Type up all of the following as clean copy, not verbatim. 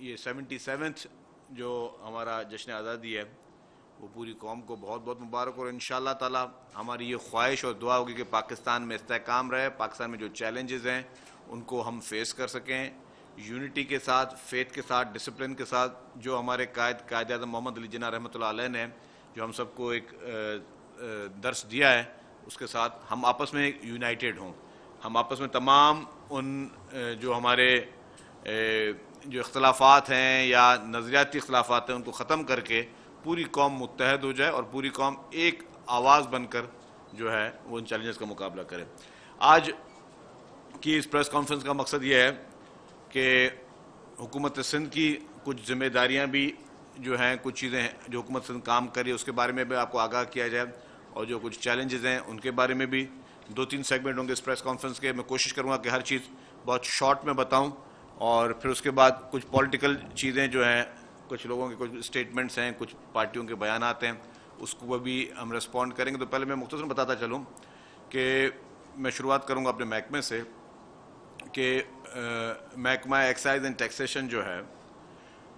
یہ 77 جو ہمارا جشن آزادی ہے وہ پوری قوم کو بہت بہت مبارک، اور انشاءاللہ تعالی ہماری یہ خواہش اور دعا ہوگی کہ پاکستان میں استحکام رہے، پاکستان میں جو چیلنجز ہیں ان کو ہم فیس کر سکیں، یونٹی کے ساتھ، فیتھ کے ساتھ، ڈسپلن کے ساتھ، جو ہمارے قائد اعظم محمد علی جناح رحمۃ اللہ علیہ نے جو ہم سب کو ایک درس دیا ہے، اس کے ساتھ ہم آپس میں یونائٹڈ ہوں، ہم آپس میں تمام ان جو ہمارے جو اختلافات ہیں یا نظریاتی اختلافات ہیں ان کو ختم کر کے پوری قوم متحد ہو جائے اور پوری قوم ایک آواز بن کر جو ہے وہ ان چیلنجز کا مقابلہ کرے۔ آج کی اس پریس کانفرنس کا مقصد یہ ہے کہ حکومت سندھ کی کچھ ذمہ داریاں بھی جو ہیں، کچھ چیزیں جو حکومت سندھ کام کری اس کے بارے میں بھی آپ کو آگاہ کیا جائے، اور جو کچھ چیلنجز ہیں ان کے بارے میں بھی 2-3 سیگمنٹ ہوں گے اس پریس کانفرنس کے۔ میں کوشش کروں گا کہ ہر چیز بہت شارٹ میں بتاؤں، اور پھر اس کے بعد کچھ پولیٹیکل چیزیں جو ہیں، کچھ لوگوں کے کچھ اسٹیٹمنٹس ہیں، کچھ پارٹیوں کے بیانات ہیں، اس کو بھی ہم رسپونڈ کریں گے۔ تو پہلے میں مختصر بتاتا چلوں کہ میں شروعات کروں گا اپنے محکمے سے کہ محکمہ ایکسائز اینڈ ٹیکسیشن جو ہے،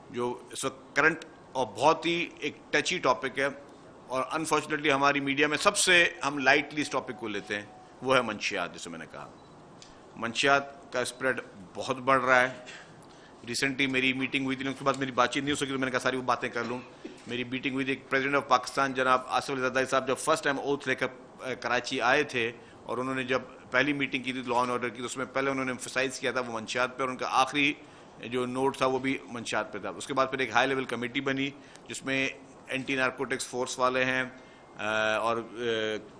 جو اس وقت کرنٹ اور بہت ہی ایک ٹچی ٹاپک ہے، اور انفارچونیٹلی ہماری میڈیا میں سب سے ہم لائٹلی اس ٹاپک کو لیتے ہیں، وہ ہے منشیات۔ جسے میں نے کہا منشیات کا اسپریڈ بہت بڑھ رہا ہے۔ ریسنٹلی میری میٹنگ ہوئی تھی، اس کے بعد میری بات چیت نہیں ہو سکی، تو میں نے کہا ساری وہ باتیں کر لوں۔ میری میٹنگ ہوئی تھی پریزیڈنٹ آف پاکستان جناب آصف علی زرداری صاحب جب فرسٹ ٹائم اوتھ لے کر کراچی آئے تھے، اور انہوں نے جب پہلی میٹنگ کی تھی لا اینڈ آرڈر کی، تو اس میں پہلے انہوں نے ایمفسائز کیا تھا وہ منشیات پہ، اور ان کا آخری جو نوٹ تھا وہ بھی منشیات پہ تھا۔ اس کے بعد پھر ایک ہائی لیول کمیٹی بنی جس میں اینٹی نارکوٹکس فورس والے ہیں اور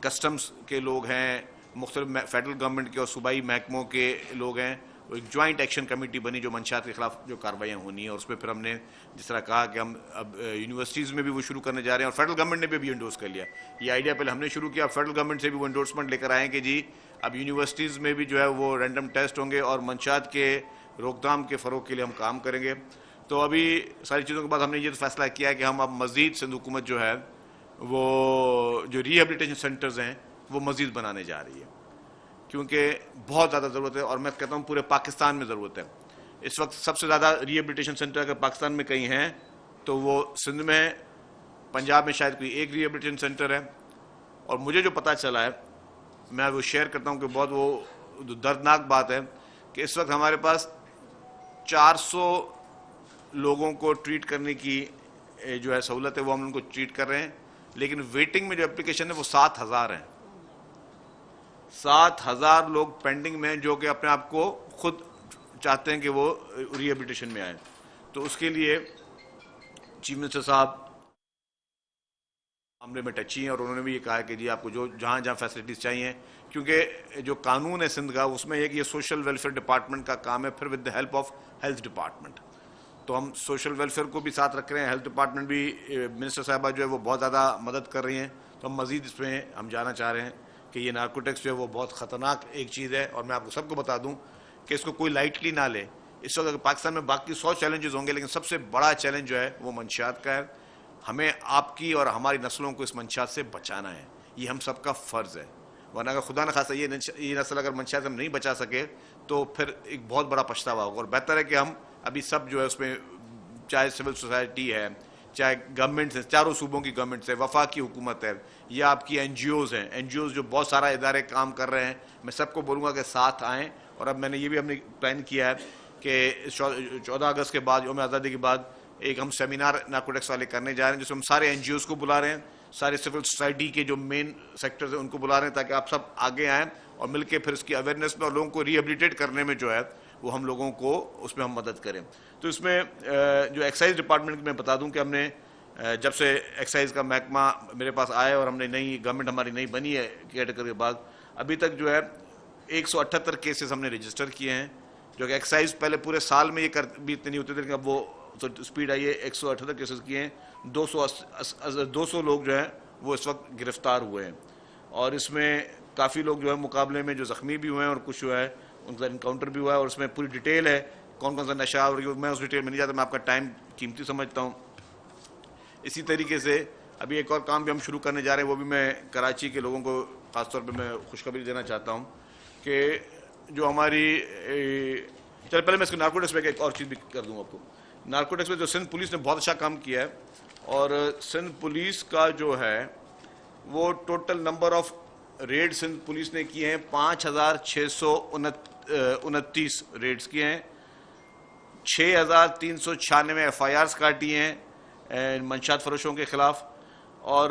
کسٹمز کے لوگ ہیں، مختلف فیڈرل گورنمنٹ کے اور صوبائی محکموں کے لوگ ہیں۔ وہ ایک جوائنٹ ایکشن کمیٹی بنی جو منشیات کے خلاف جو کارروائیاں ہونی ہیں، اور اس پہ پھر ہم نے جس طرح کہا کہ ہم اب یونیورسٹیز میں بھی وہ شروع کرنے جا رہے ہیں، اور فیڈرل گورنمنٹ نے بھی انڈورس کر لیا۔ یہ آئیڈیا پہلے ہم نے شروع کیا، فیڈرل گورنمنٹ سے بھی وہ انڈورسمنٹ لے کر آئے ہیں کہ جی اب یونیورسٹیز میں بھی جو ہے وہ رینڈم ٹیسٹ ہوں گے، اور منشیات کے روک تھام کے فروغ کے لیے ہم کام کریں گے۔ تو ابھی ساری چیزوں کے بعد ہم نے یہ فیصلہ کیا ہے کہ ہم اب مزید سندھ حکومت جو ہے وہ جو ریہیبلیٹیشن سینٹرز ہیں وہ مزید بنانے جا رہی ہے، کیونکہ بہت زیادہ ضرورت ہے، اور میں کہتا ہوں پورے پاکستان میں ضرورت ہے۔ اس وقت سب سے زیادہ ریہیبلیٹیشن سینٹر اگر پاکستان میں کہیں ہیں تو وہ سندھ میں ہے، پنجاب میں شاید کوئی ایک ریہیبلیٹیشن سینٹر ہے، اور مجھے جو پتہ چلا ہے میں وہ شیئر کرتا ہوں کہ بہت وہ دردناک بات ہے کہ اس وقت ہمارے پاس 400 لوگوں کو ٹریٹ کرنے کی جو ہے سہولت ہے، وہ ہم ان کو ٹریٹ کر رہے ہیں، لیکن ویٹنگ میں جو اپلیکیشن ہے وہ 7,000 ہیں۔ 7,000 لوگ پینڈنگ میں ہیں جو کہ اپنے آپ کو خود چاہتے ہیں کہ وہ ریہیبلیٹیشن میں آئیں۔ تو اس کے لیے چیف منسٹر صاحب معاملے میں ٹچی ہیں، اور انہوں نے بھی یہ کہا کہ جی آپ کو جو جہاں جہاں فیسلٹیز چاہیے، کیونکہ جو قانون ہے سندھ کا اس میں یہ کہ یہ سوشل ویلفیئر ڈپارٹمنٹ کا کام ہے، پھر with the help of health department. تو ہم سوشل ویلفیئر کو بھی ساتھ رکھ رہے ہیں، ہیلتھ ڈپارٹمنٹ بھی منسٹر صاحبہ جو ہے وہ بہت زیادہ مدد کر رہی ہیں۔ تو ہم مزید اس میں ہم جانا چاہ رہے ہیں کہ یہ نارکوٹکس جو ہے وہ بہت خطرناک ایک چیز ہے، اور میں آپ کو سب کو بتا دوں کہ اس کو کوئی لائٹلی نہ لے۔ اس وقت پاکستان میں باقی 100 چیلنجز ہوں گے، لیکن سب سے بڑا چیلنج جو ہے وہ منشیات کا ہے۔ ہمیں آپ کی اور ہماری نسلوں کو اس منشیات سے بچانا ہے، یہ ہم سب کا فرض ہے، ورنہ اگر خدا نخواستہ یہ نسل اگر منشیات ہم نہیں بچا سکے تو پھر ایک بہت بڑا پچھتاوا ہوگا۔ اور بہتر ہے کہ ہم ابھی سب جو ہے اس میں، چاہے سول سوسائٹی ہے، چاہے گورنمنٹس ہیں، چاروں صوبوں کی گورنمنٹس ہے، وفاقی حکومت ہے، یا آپ کی این جی اوز ہیں، این جی اوز جو بہت سارا ادارے کام کر رہے ہیں، میں سب کو بولوں گا کہ ساتھ آئیں۔ اور اب میں نے یہ بھی ہم نے پلان کیا ہے کہ 14 اگست کے بعد، یوم آزادی کے بعد، ایک ہم سیمینار نارکوٹکس والے کرنے جا رہے ہیں، جس میں ہم سارے این جی اوز کو بلا رہے ہیں، سارے سول سوسائٹی کے جو مین سیکٹرز ہیں ان کو بلا رہے ہیں، تاکہ آپ سب آگے آئیں اور مل کے پھر اس کی اویئرنیس میں اور لوگوں کو ریہیبلیٹیٹ کرنے میں جو ہے وہ ہم لوگوں کو اس میں ہم مدد کریں۔ تو اس میں جو ایکسائز ڈپارٹمنٹ میں بتا دوں کہ ہم نے جب سے ایکسائز کا محکمہ میرے پاس آیا اور ہم نے نئی گورنمنٹ ہماری نئی بنی ہے کیئر ٹیکر کے بعد، ابھی تک جو ہے 178 کیسز ہم نے رجسٹر کیے ہیں، جو کہ ایکسائز پہلے پورے سال میں یہ بھی اتنے نہیں ہوتے تھے، لیکن اب وہ اسپیڈ آئی ہے، 178 کیسز کیے ہیں۔ 200 لوگ جو ہیں وہ اس وقت گرفتار ہوئے ہیں، اور اس میں کافی لوگ جو ہے مقابلے میں جو زخمی بھی ہوئے ہیں، اور کچھ جو ہے ان کا انکاؤنٹر بھی ہوا ہے، اور اس میں پوری ڈیٹیل ہے کون کون سا نشہ، اور میں اس ڈیٹیل میں نہیں جاتا، میں آپ کا ٹائم قیمتی سمجھتا ہوں۔ اسی طریقے سے ابھی ایک اور کام بھی ہم شروع کرنے جا رہے ہیں، وہ بھی میں کراچی کے لوگوں کو خاص طور پہ میں خوشخبری دینا چاہتا ہوں کہ جو ہماری چلے پہلے میں اس کے نارکوٹکس پہ ایک اور چیز بھی کر دوں آپ کو نارکوٹکس میں جو سندھ پولیس نے بہت اچھا کام کیا ہے، اور سندھ پولیس کا جو ہے وہ total number of raid Sindh police نے کیے ہیں 5629 ریڈز کیے ہیں، 6396 ایف آئی آرز کاٹی ہیں منشیات فروشوں کے خلاف، اور